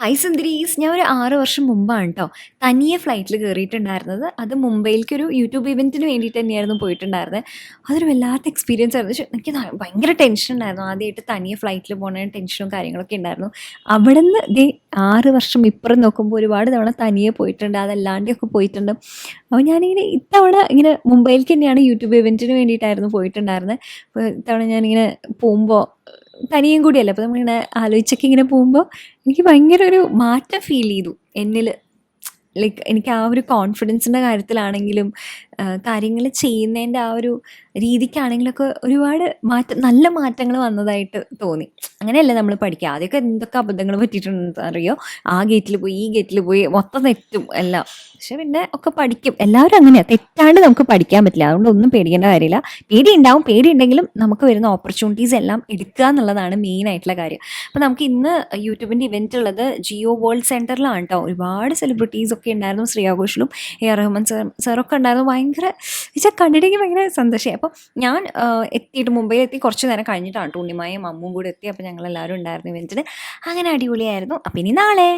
Hi സുന്ദരീസ്! ഞാൻ ഒരു 6 വർഷം മുമ്പാണ് ട്ടോ തനിയെ ഫ്ലൈറ്റിൽ കേറിയിട്ടുണ്ടായിരുന്നത്. അത് മുംബൈയിലേക്കൊരു യൂട്യൂബ് ഇവന്റിന് വേണ്ടിയിട്ട് തന്നെയായിരുന്നു പോയിട്ടുണ്ടായിരുന്നത്. അതൊരു വല്ലാത്ത എക്സ്പീരിയൻസ് ആയിരുന്നു. പക്ഷെ എനിക്ക് ഭയങ്കര ടെൻഷൻ ഉണ്ടായിരുന്നു. ആദ്യമായിട്ട് തനിയെ ഫ്ലൈറ്റിൽ പോണ ടെൻഷനും കാര്യങ്ങളൊക്കെ ഉണ്ടായിരുന്നു. അവിടുന്ന് ദേ 6 വർഷം ഇപ്പുറം നോക്കുമ്പോൾ ഒരുപാട് തവണ തനിയെ പോയിട്ടുണ്ട്. അതല്ലാണ്ടൊക്കെ പോയിട്ടുണ്ട്. അപ്പോൾ ഞാനിങ്ങനെ ഇത്തവണ ഇങ്ങനെ മുംബൈയിലേക്ക് തന്നെയാണ് യൂട്യൂബ് ഇവന്റിന് വേണ്ടിയിട്ടായിരുന്നു പോയിട്ടുണ്ടായിരുന്നത്. അപ്പോൾ ഇത്തവണ ഞാനിങ്ങനെ പോകുമ്പോൾ തനിയും കൂടിയല്ലേ, അപ്പോൾ നമ്മളിങ്ങനെ ആലോചിച്ചൊക്കെ ഇങ്ങനെ പോകുമ്പോൾ എനിക്ക് ഭയങ്കര ഒരു മാറ്റം ഫീൽ ചെയ്തു എന്നിൽ. ലൈക്ക് എനിക്ക് ആ ഒരു കോൺഫിഡൻസിൻ്റെ കാര്യത്തിലാണെങ്കിലും കാര്യങ്ങൾ ചെയ്യുന്നതിൻ്റെ ആ ഒരു രീതിക്കാണെങ്കിലൊക്കെ ഒരുപാട് നല്ല മാറ്റങ്ങൾ വന്നതായിട്ട് തോന്നി. അങ്ങനെയല്ല നമ്മൾ പഠിക്കുക. ആദ്യമൊക്കെ എന്തൊക്കെ അബദ്ധങ്ങൾ പറ്റിയിട്ടുണ്ടെന്ന് അറിയോ? ആ ഗേറ്റിൽ പോയി ഈ ഗേറ്റിൽ പോയി മൊത്തം തെറ്റും എല്ലാം. പക്ഷെ പിന്നെ ഒക്കെ പഠിക്കും. എല്ലാവരും അങ്ങനെയാണ്, തെറ്റാണ്ട് നമുക്ക് പഠിക്കാൻ പറ്റില്ല. അതുകൊണ്ട് ഒന്നും പേടിക്കേണ്ട കാര്യമില്ല. പേടി ഉണ്ടാവും, പേടി ഉണ്ടെങ്കിലും നമുക്ക് വരുന്ന ഓപ്പർച്യൂണിറ്റീസ് എല്ലാം എടുക്കുക എന്നുള്ളതാണ് മെയിൻ ആയിട്ടുള്ള കാര്യം. അപ്പോൾ നമുക്ക് ഇന്ന് യൂട്യൂബിൻ്റെ ഇവൻ്റ് ഉള്ളത് ജിയോ വേൾഡ് സെൻറ്ററിലാണ് കേട്ടോ. ഒരുപാട് സെലിബ്രിറ്റീസ് ഒക്കെ ഉണ്ടായിരുന്നു. ശ്രേയ ഘോഷലും എ ആർ റഹ്മാൻ സാറൊക്കെ ഉണ്ടായിരുന്നു. ഭയങ്കര വെച്ചാൽ കണ്ടിട്ടെങ്കിൽ ഭയങ്കര സന്തോഷമായി. അപ്പോൾ ഞാൻ എത്തിയിട്ട് മുംബൈയിൽ എത്തി കുറച്ച് നേരം കഴിഞ്ഞിട്ടാണ് ഉണ്ണിമായും അമ്മും കൂടെ എത്തി. അപ്പോൾ ഞങ്ങളെല്ലാവരും ഉണ്ടായിരുന്നു ഇവൻറ്റിന്. അങ്ങനെ അടിപൊളിയായിരുന്നു. അപ്പം ഇനി നാളെ